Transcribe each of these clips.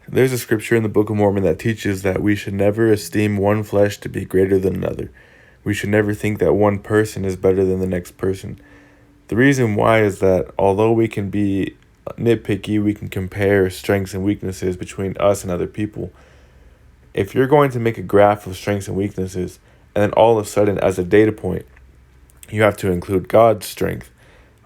There's a scripture in the Book of Mormon that teaches that we should never esteem one flesh to be greater than another. We should never think that one person is better than the next person. The reason why is that although we can be nitpicky, we can compare strengths and weaknesses between us and other people. If you're going to make a graph of strengths and weaknesses, and then all of a sudden, as a data point, you have to include God's strength,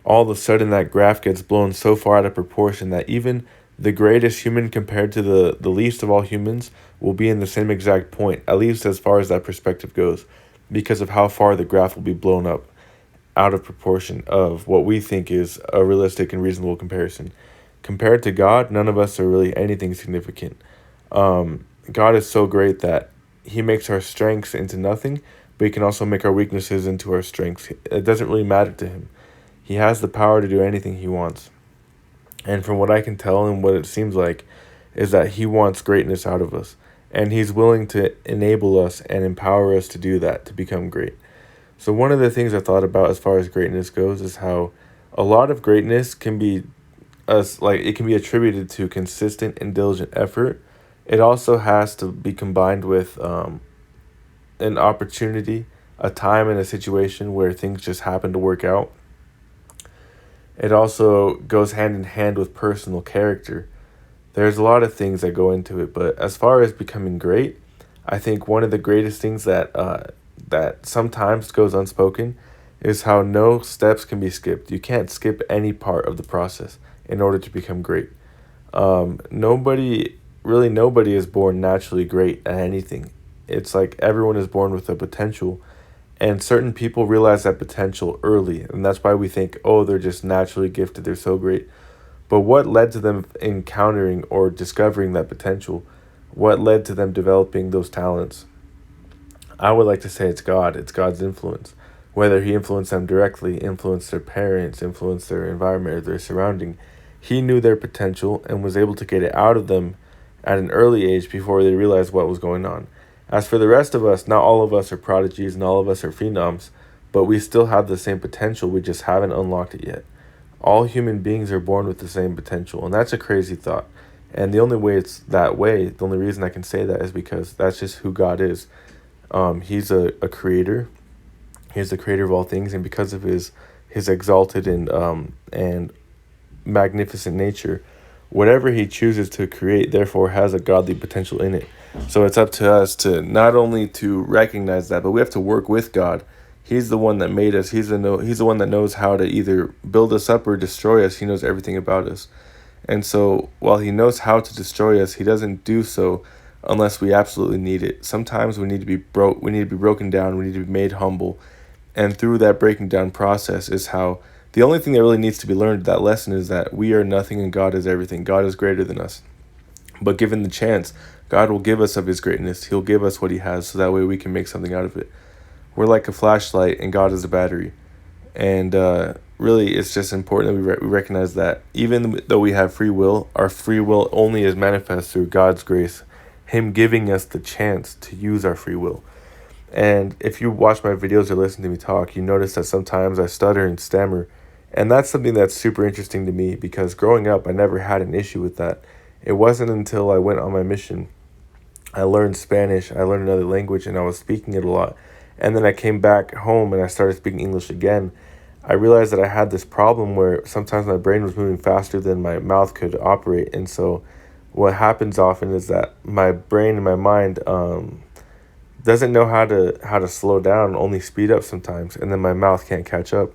all of a sudden that graph gets blown so far out of proportion that even the greatest human compared to the least of all humans will be in the same exact point, at least as far as that perspective goes, because of how far the graph will be blown up out of proportion of what we think is a realistic and reasonable comparison. Compared to God, none of us are really anything significant. God is so great that he makes our strengths into nothing, but he can also make our weaknesses into our strengths. It doesn't really matter to him. He has the power to do anything he wants. And from what I can tell and what it seems like, is that he wants greatness out of us. And he's willing to enable us and empower us to do that, to become great. So one of the things I thought about as far as greatness goes is how a lot of greatness can be it can be attributed to consistent and diligent effort. It also has to be combined with an opportunity, a time and a situation where things just happen to work out. It also goes hand in hand with personal character. There's a lot of things that go into it, but as far as becoming great, I think one of the greatest things that sometimes goes unspoken is how no steps can be skipped. You can't skip any part of the process in order to become great. Nobody is born naturally great at anything. It's like everyone is born with a potential, and certain people realize that potential early, and that's why we think, oh, they're just naturally gifted, they're so great. But what led to them encountering or discovering that potential? What led to them developing those talents? I would like to say it's God. It's God's influence. Whether he influenced them directly, influenced their parents, influenced their environment or their surrounding, he knew their potential and was able to get it out of them at an early age before they realized what was going on. As for the rest of us, not all of us are prodigies and all of us are phenoms, but we still have the same potential, we just haven't unlocked it yet. All human beings are born with the same potential, and that's a crazy thought. And the only way it's that way, the only reason I can say that is because that's just who God is. He's a creator. He's the creator of all things, and because of his exalted and magnificent nature, whatever he chooses to create therefore has a godly potential in it. So it's up to us to not only to recognize that, but we have to work with God. He's the one that made us. He's the one that knows how to either build us up or destroy us. He knows everything about us. And so while he knows how to destroy us, he doesn't do so unless we absolutely need it. Sometimes we need to be broken down, we need to be made humble. And through that breaking down process is how the only thing that really needs to be learned, that lesson, is that we are nothing and God is everything. God is greater than us. But given the chance, God will give us of his greatness. He'll give us what he has so that way we can make something out of it. We're like a flashlight and God is a battery. And really, it's just important that we recognize that even though we have free will, our free will only is manifest through God's grace, him giving us the chance to use our free will. And if you watch my videos or listen to me talk, you notice that sometimes I stutter and stammer. And that's something that's super interesting to me because growing up, I never had an issue with that. It wasn't until I went on my mission, I learned Spanish, I learned another language, and I was speaking it a lot. And then I came back home and I started speaking English again. I realized that I had this problem where sometimes my brain was moving faster than my mouth could operate. And so what happens often is that my brain and my mind doesn't know how to slow down, only speed up sometimes, and then my mouth can't catch up.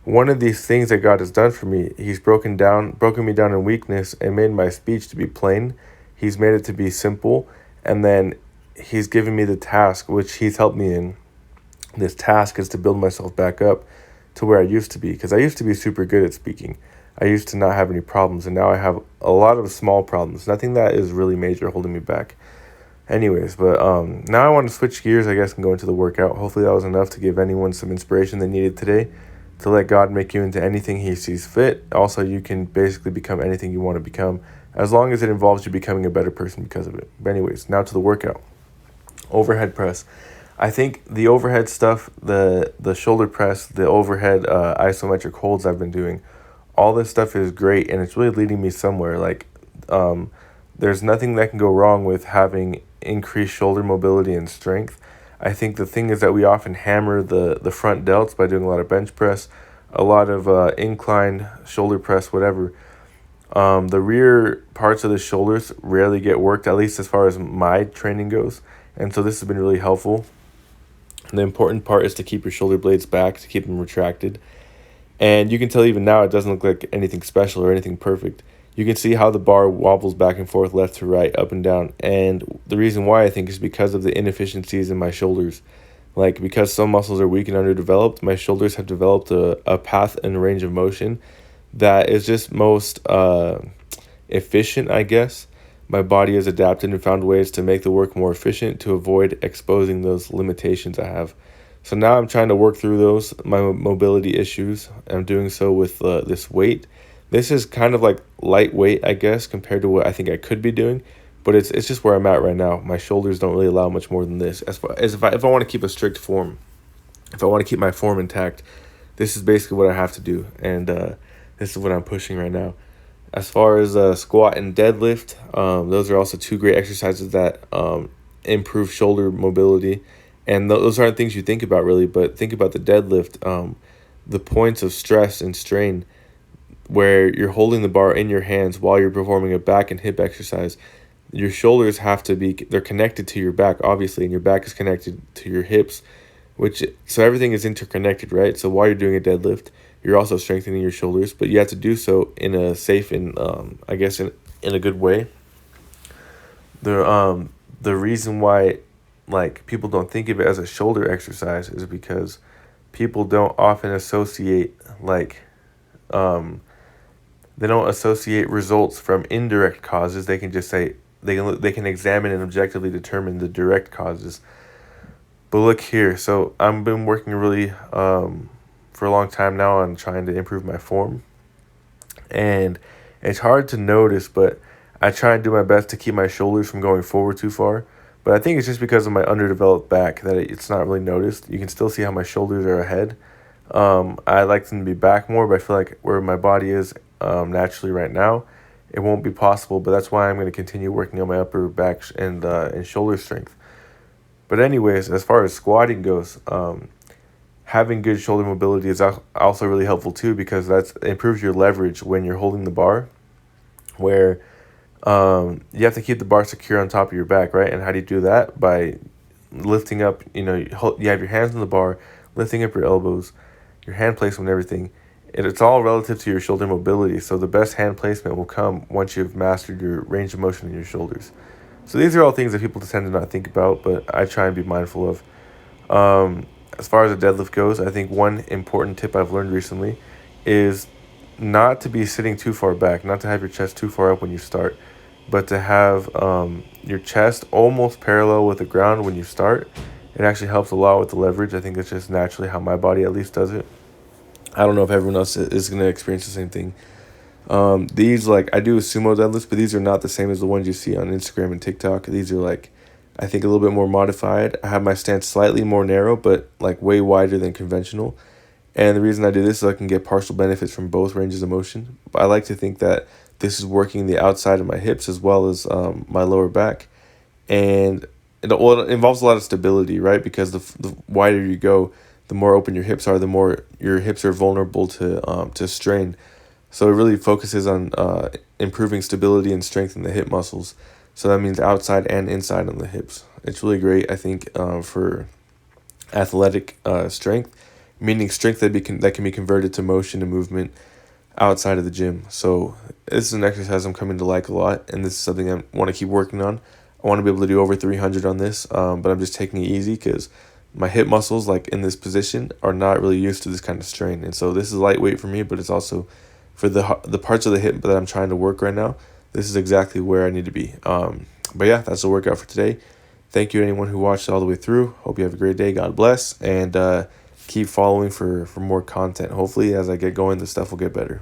One of these things that God has done for me, he's broken me down in weakness and made my speech to be plain. He's made it to be simple, and then he's given me the task, which he's helped me in. This task is to build myself back up to where I used to be, because I used to be super good at speaking. I used to not have any problems, and now I have a lot of small problems. Nothing that is really major holding me back. Anyways, but now I want to switch gears, I guess, and go into the workout. Hopefully that was enough to give anyone some inspiration they needed today to let God make you into anything he sees fit. Also, you can basically become anything you want to become as long as it involves you becoming a better person because of it. But anyways, now to the workout. Overhead press. I think the overhead stuff, the shoulder press, the overhead isometric holds I've been doing, all this stuff is great, and it's really leading me somewhere. Like there's nothing that can go wrong with having increased shoulder mobility and strength. I think the thing is that we often hammer the front delts by doing a lot of bench press, a lot of incline shoulder press, whatever. The rear parts of the shoulders rarely get worked, at least as far as my training goes. And so this has been really helpful. And the important part is to keep your shoulder blades back, to keep them retracted. And you can tell even now it doesn't look like anything special or anything perfect. You can see how the bar wobbles back and forth, left to right, up and down. And the reason why, I think, is because of the inefficiencies in my shoulders. Like, because some muscles are weak and underdeveloped, my shoulders have developed a path and range of motion that is just most efficient, I guess. My body has adapted and found ways to make the work more efficient to avoid exposing those limitations I have. So now I'm trying to work through my mobility issues. I'm doing so with this weight. This is kind of like lightweight, I guess, compared to what I think I could be doing. But it's just where I'm at right now. My shoulders don't really allow much more than this. As far as if I want to keep a strict form, if I want to keep my form intact, this is basically what I have to do. And this is what I'm pushing right now. As far as squat and deadlift, those are also two great exercises that improve shoulder mobility. And those aren't things you think about really, but think about the deadlift, the points of stress and strain where you're holding the bar in your hands while you're performing a back and hip exercise. Your shoulders have to be, they're connected to your back, obviously, and your back is connected to your hips, so everything is interconnected, right? So while you're doing a deadlift, you're also strengthening your shoulders, but you have to do so in a safe and, I guess, in a good way. The reason why, like, people don't think of it as a shoulder exercise is because people don't often associate, like, they don't associate results from indirect causes. They can just say, they can examine and objectively determine the direct causes. But look here, so I've been working really for a long time now on trying to improve my form. And it's hard to notice, but I try and do my best to keep my shoulders from going forward too far. But I think it's just because of my underdeveloped back that it's not really noticed. You can still see how my shoulders are ahead. I like them to be back more, but I feel like where my body is naturally right now, it won't be possible. But that's why I'm going to continue working on my upper back and shoulder strength. But anyways, as far as squatting goes, having good shoulder mobility is also really helpful too, because that improves your leverage when you're holding the bar, where you have to keep the bar secure on top of your back, right? And how do you do that? By lifting up, you have your hands on the bar, lifting up your elbows, your hand placement, everything. It's all relative to your shoulder mobility. So the best hand placement will come once you've mastered your range of motion in your shoulders. So these are all things that people tend to not think about, but I try and be mindful of. As far as a deadlift goes, I think one important tip I've learned recently is not to be sitting too far back, not to have your chest too far up when you start, but to have your chest almost parallel with the ground when you start. It actually helps a lot with the leverage. I think it's just naturally how my body at least does it. I don't know if everyone else is going to experience the same thing. These, like, I do sumo deadlifts, but these are not the same as the ones you see on Instagram and TikTok. These are, like, I think a little bit more modified. I have my stance slightly more narrow, but, like, way wider than conventional. And the reason I do this is I can get partial benefits from both ranges of motion. But I like to think that this is working the outside of my hips as well as my lower back. And it involves a lot of stability, right? Because the wider you go, the more open your hips are, the more your hips are vulnerable to strain. So it really focuses on improving stability and strength in the hip muscles. So that means outside and inside on the hips. It's really great, I think, for athletic strength, meaning strength that can be converted to motion and movement outside of the gym. So this is an exercise I'm coming to like a lot, and this is something I want to keep working on. I want to be able to do over 300 on this, but I'm just taking it easy because my hip muscles, like in this position, are not really used to this kind of strain. And so this is lightweight for me, but it's also for the parts of the hip that I'm trying to work right now. This is exactly where I need to be. But yeah, that's the workout for today. Thank you to anyone who watched all the way through. Hope you have a great day. God bless. And keep following for more content. Hopefully, as I get going, the stuff will get better.